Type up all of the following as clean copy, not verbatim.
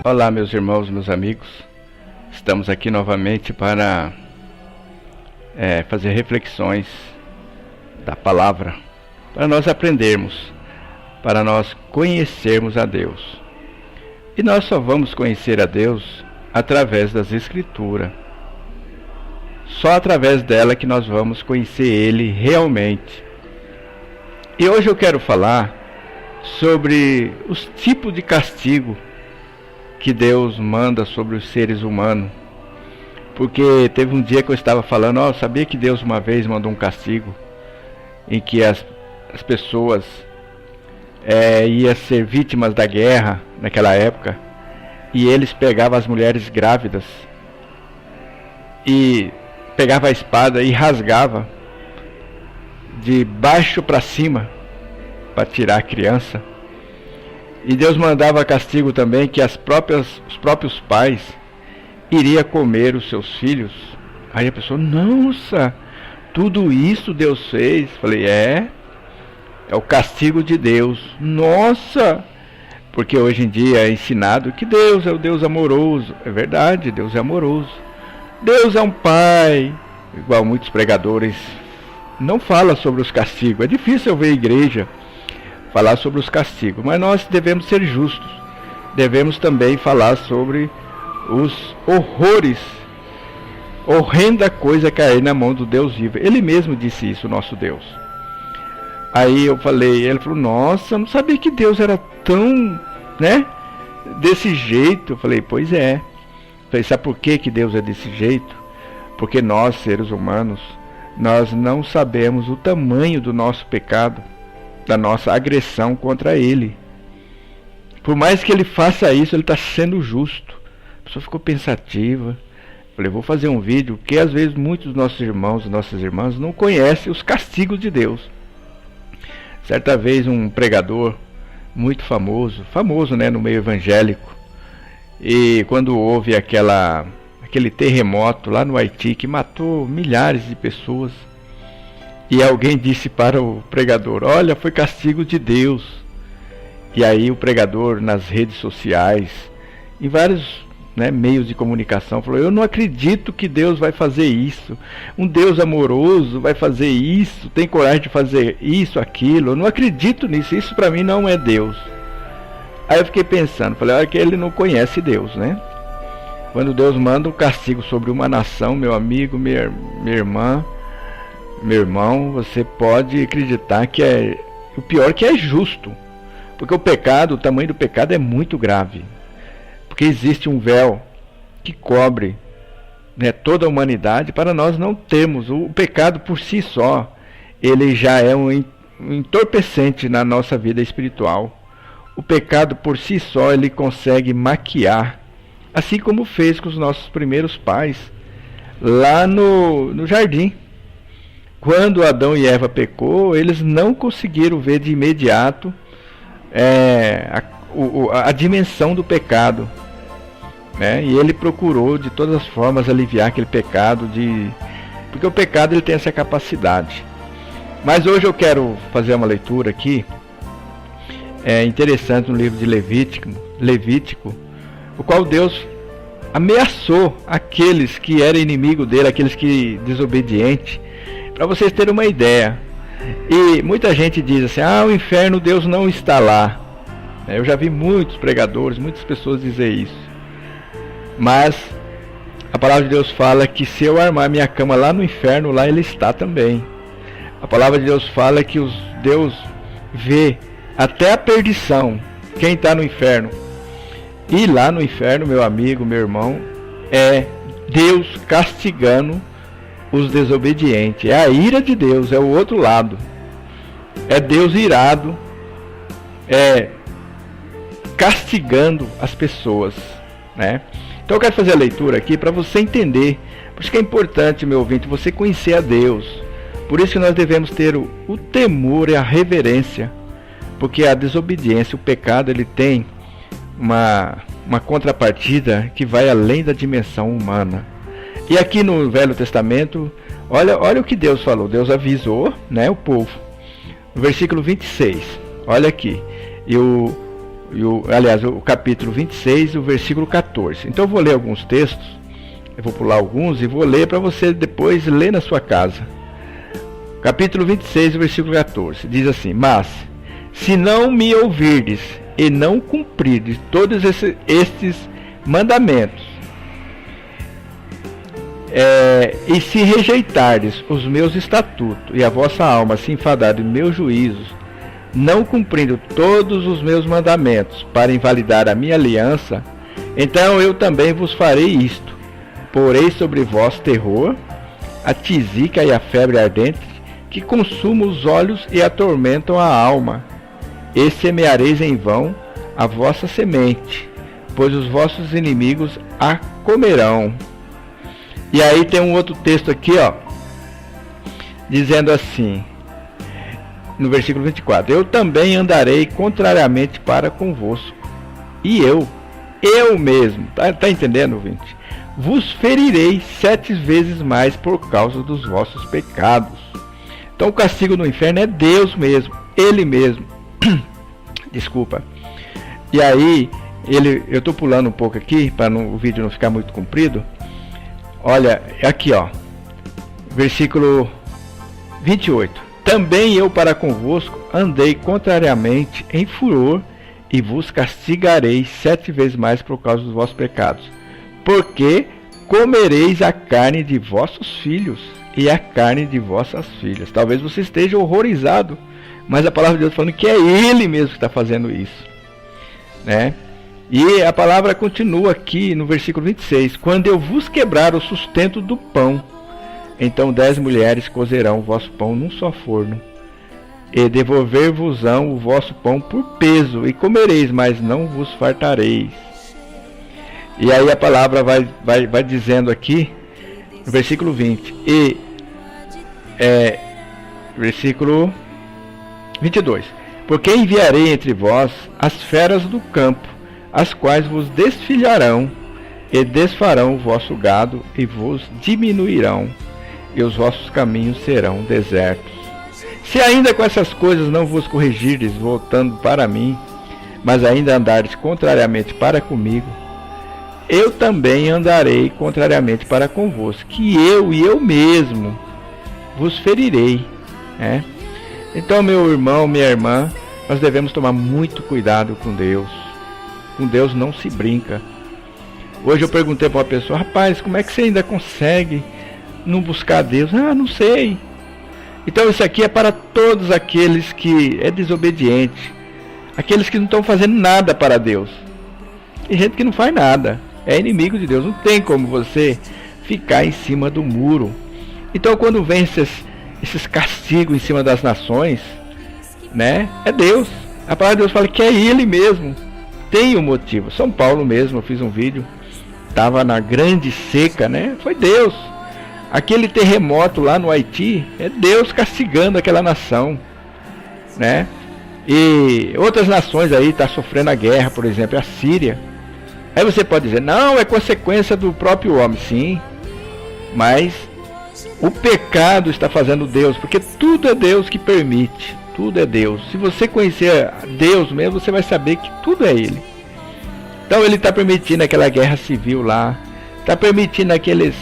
Olá, meus irmãos, meus amigos. Estamos aqui novamente para fazer reflexões da palavra, para nós aprendermos, para nós conhecermos a Deus. E nós só vamos conhecer a Deus através das Escrituras. Só através dela que nós vamos conhecer Ele realmente. E hoje eu quero falar sobre os tipos de castigo que Deus manda sobre os seres humanos. Porque teve um dia que eu estava falando, sabia que Deus uma vez mandou um castigo em que as pessoas iam ser vítimas da guerra naquela época, e eles pegavam as mulheres grávidas e pegava a espada e rasgava de baixo para cima para tirar a criança. E Deus mandava castigo também que os próprios pais iriam comer os seus filhos. Aí a pessoa, nossa, tudo isso Deus fez. Falei, é o castigo de Deus. Nossa, porque hoje em dia é ensinado que Deus é o Deus amoroso. É verdade, Deus é amoroso. Deus é um pai. Igual muitos pregadores não falam sobre os castigos. É difícil eu ver a igreja falar sobre os castigos, mas nós devemos ser justos. Devemos também falar sobre os horrores, horrenda coisa cair na mão do Deus vivo. Ele mesmo disse isso, nosso Deus. Aí eu falei, ele falou, nossa, eu não sabia que Deus era tão, desse jeito. Eu falei, pois é. Eu falei, sabe por que Deus é desse jeito? Porque nós, seres humanos, nós não sabemos o tamanho do nosso pecado, da nossa agressão contra Ele. Por mais que Ele faça isso, Ele está sendo justo. A pessoa ficou pensativa. Falei, vou fazer um vídeo, porque às vezes muitos dos nossos irmãos e nossas irmãs não conhecem os castigos de Deus. Certa vez um pregador muito famoso no meio evangélico, e quando houve aquele terremoto lá no Haiti que matou milhares de pessoas, e alguém disse para o pregador, olha, foi castigo de Deus. E aí o pregador nas redes sociais, em vários meios de comunicação, falou, eu não acredito que Deus vai fazer isso. Um Deus amoroso vai fazer isso, tem coragem de fazer isso, aquilo. Eu não acredito nisso, isso para mim não é Deus. Aí eu fiquei pensando, falei, olha que ele não conhece Deus, Quando Deus manda um castigo sobre uma nação, meu amigo, minha irmã, meu irmão, você pode acreditar que o pior que é justo. Porque o tamanho do pecado é muito grave. Porque existe um véu que cobre toda a humanidade para nós não termos. O pecado por si só, ele já é um entorpecente na nossa vida espiritual. O pecado por si só, ele consegue maquiar, assim como fez com os nossos primeiros pais, lá no jardim. Quando Adão e Eva pecou, eles não conseguiram ver de imediato a dimensão do pecado. E ele procurou de todas as formas aliviar aquele pecado, porque o pecado ele tem essa capacidade. Mas hoje eu quero fazer uma leitura aqui, interessante, no livro de Levítico, o qual Deus ameaçou aqueles que eram inimigo dele, aqueles que desobedientes. Para vocês terem uma ideia, e muita gente diz assim, o inferno Deus não está lá. Eu já vi muitos pregadores, muitas pessoas dizer isso. Mas a palavra de Deus fala que se eu armar minha cama lá no inferno, lá ele está também. A palavra de Deus fala que Deus vê até a perdição, quem está no inferno. E lá no inferno, meu amigo, meu irmão, é Deus castigando os desobedientes. É a ira de Deus, é o outro lado. É Deus irado, castigando as pessoas, Então eu quero fazer a leitura aqui para você entender. Por isso que é importante, meu ouvinte, você conhecer a Deus. Por isso que nós devemos ter o temor e a reverência, porque a desobediência, o pecado, ele tem uma contrapartida que vai além da dimensão humana. E aqui no Velho Testamento, olha o que Deus falou. Deus avisou, o povo. No versículo 26, olha aqui. aliás, o capítulo 26, o versículo 14. Então eu vou ler alguns textos, eu vou pular alguns e vou ler para você depois ler na sua casa. Capítulo 26, versículo 14, diz assim: Mas, se não me ouvirdes e não cumprirdes todos estes mandamentos, e se rejeitardes os meus estatutos, e a vossa alma se enfadar de meus juízos, não cumprindo todos os meus mandamentos para invalidar a minha aliança, então eu também vos farei isto: porei sobre vós terror, a tisica e a febre ardente, que consumam os olhos e atormentam a alma, e semeareis em vão a vossa semente, pois os vossos inimigos a comerão. E aí tem um outro texto aqui, ó, dizendo assim, no versículo 24: Eu também andarei contrariamente para convosco, e eu mesmo, tá entendendo, ouvinte? Vos ferirei 7 vezes mais por causa dos vossos pecados. Então o castigo no inferno é Deus mesmo, Ele mesmo. Desculpa. E aí, eu estou pulando um pouco aqui, para o vídeo não ficar muito comprido. Olha, aqui ó, versículo 28. Também eu para convosco andei contrariamente em furor, e vos castigarei 7 vezes mais por causa dos vossos pecados. Porque comereis a carne de vossos filhos e a carne de vossas filhas. Talvez você esteja horrorizado, mas a palavra de Deus falando que é Ele mesmo que está fazendo isso, né? E a palavra continua aqui no versículo 26. Quando eu vos quebrar o sustento do pão, então 10 mulheres cozerão o vosso pão num só forno, e devolver-vos-ão o vosso pão por peso, e comereis, mas não vos fartareis. E aí a palavra vai dizendo aqui, no versículo 20, versículo 22. Porque enviarei entre vós as feras do campo, as quais vos desfilharão, e desfarão o vosso gado, e vos diminuirão, e os vossos caminhos serão desertos. Se ainda com essas coisas não vos corrigirdes, voltando para mim, mas ainda andardes contrariamente para comigo, eu também andarei contrariamente para convosco, que eu mesmo vos ferirei, né? Então, meu irmão, minha irmã, nós devemos tomar muito cuidado com Deus. Com Deus não se brinca. Hoje eu perguntei para uma pessoa: rapaz, como é que você ainda consegue não buscar Deus? Ah, não sei. Então isso aqui é para todos aqueles que é desobediente, aqueles que não estão fazendo nada para Deus. Tem gente que não faz nada, é inimigo de Deus. Não tem como você ficar em cima do muro. Então quando vem esses castigos em cima das nações, né, é Deus. A palavra de Deus fala que é Ele mesmo. Tem um motivo. São Paulo mesmo, eu fiz um vídeo, estava na grande seca, né? Foi Deus. Aquele terremoto lá no Haiti, é Deus castigando aquela nação, né? E outras nações aí estão sofrendo a guerra, por exemplo, a Síria. Aí você pode dizer: não, é consequência do próprio homem. Sim, mas o pecado está fazendo Deus, porque tudo é Deus que permite. Tudo é Deus. Se você conhecer Deus mesmo, você vai saber que tudo é Ele. Então Ele está permitindo aquela guerra civil lá, está permitindo aqueles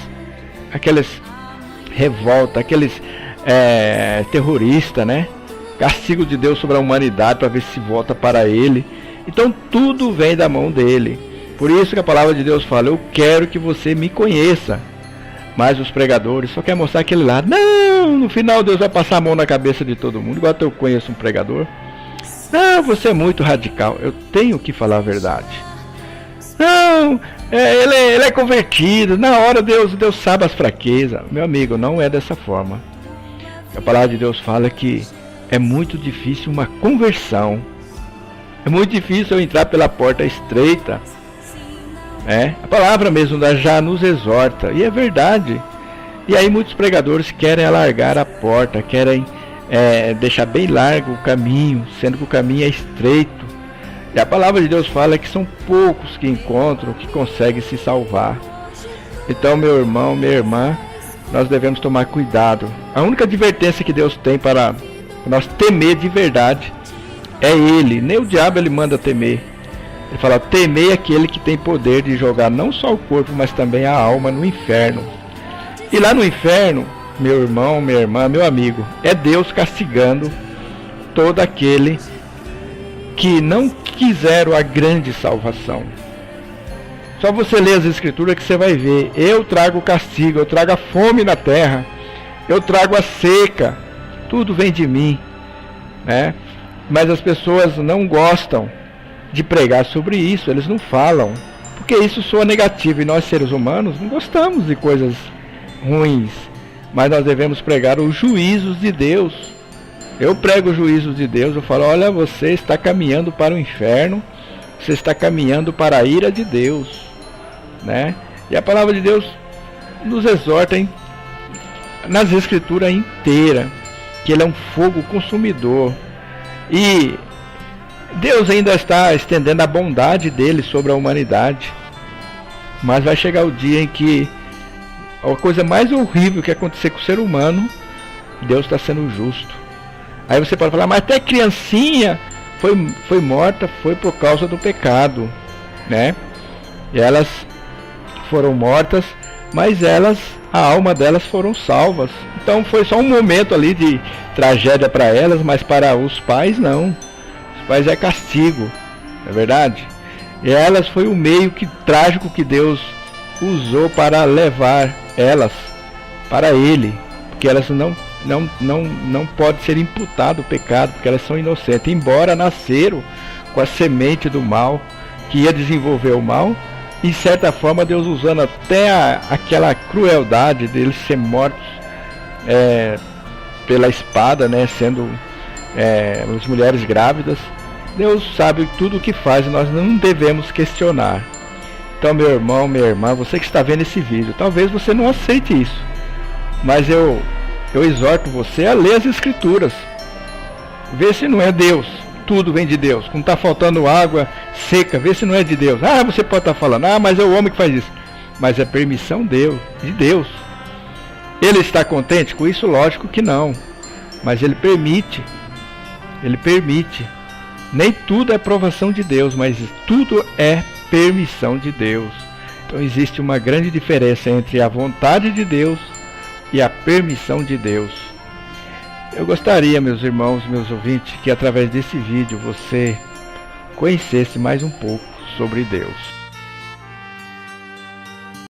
revolta, aqueles terroristas, né? Castigo de Deus sobre a humanidade para ver se volta para Ele. Então tudo vem da mão dele. Por isso que a palavra de Deus fala: eu quero que você me conheça. Mas os pregadores só querem mostrar aquele lado. Não, no final Deus vai passar a mão na cabeça de todo mundo. Igual eu conheço um pregador. Não, você é muito radical. Eu tenho que falar a verdade. Não, ele é convertido. Na hora Deus sabe as fraquezas. Meu amigo, não é dessa forma. A palavra de Deus fala que é muito difícil uma conversão. É muito difícil eu entrar pela porta estreita. A palavra mesmo já nos exorta, e é verdade. E aí muitos pregadores querem alargar a porta, querem deixar bem largo o caminho, sendo que o caminho é estreito. E a palavra de Deus fala que são poucos que encontram, que conseguem se salvar. Então, meu irmão, minha irmã, nós devemos tomar cuidado. A única advertência que Deus tem para nós temer de verdade é Ele. Nem o diabo ele manda temer, Ele fala: temei aquele que tem poder de jogar não só o corpo, mas também a alma no inferno. E lá no inferno, meu irmão, minha irmã, meu amigo, é Deus castigando todo aquele que não quiseram a grande salvação. Só você ler as escrituras que você vai ver: eu trago o castigo, eu trago a fome na terra, eu trago a seca, tudo vem de mim, né? Mas as pessoas não gostam de pregar sobre isso, eles não falam, porque isso soa negativo, e nós seres humanos não gostamos de coisas ruins, mas nós devemos pregar os juízos de Deus. Eu prego os juízos de Deus, eu falo: olha, você está caminhando para o inferno, você está caminhando para a ira de Deus, né? E a palavra de Deus nos exorta nas escrituras inteiras que ele é um fogo consumidor, e Deus ainda está estendendo a bondade dele sobre a humanidade, mas vai chegar o dia em que a coisa mais horrível que acontecer com o ser humano, Deus está sendo justo. Aí você pode falar: mas até criancinha foi morta, foi por causa do pecado, né? E elas foram mortas, mas a alma delas foram salvas. Então foi só um momento ali de tragédia para elas, mas para os pais não. Os pais é castigo, não é verdade? E elas foi o meio trágico que Deus usou para levar elas para Ele, porque elas não pode ser imputado o pecado, porque elas são inocentes, embora nasceram com a semente do mal, que ia desenvolver o mal, e de certa forma Deus usando até aquela crueldade deles ser mortos pela espada, né, sendo as mulheres grávidas. Deus sabe tudo o que faz, e nós não devemos questionar. Então, meu irmão, minha irmã, você que está vendo esse vídeo, talvez você não aceite isso, mas eu exorto você a ler as escrituras, ver se não é Deus. Tudo vem de Deus. Quando está faltando água seca, vê se não é de Deus. Ah, você pode estar falando: ah, mas é o homem que faz isso. Mas é permissão de Deus. Ele está contente com isso? Lógico que não, mas ele permite. Ele permite. Nem tudo é aprovação de Deus, mas tudo é permissão de Deus. Então existe uma grande diferença entre a vontade de Deus e a permissão de Deus. Eu gostaria, meus irmãos, meus ouvintes, que através desse vídeo você conhecesse mais um pouco sobre Deus.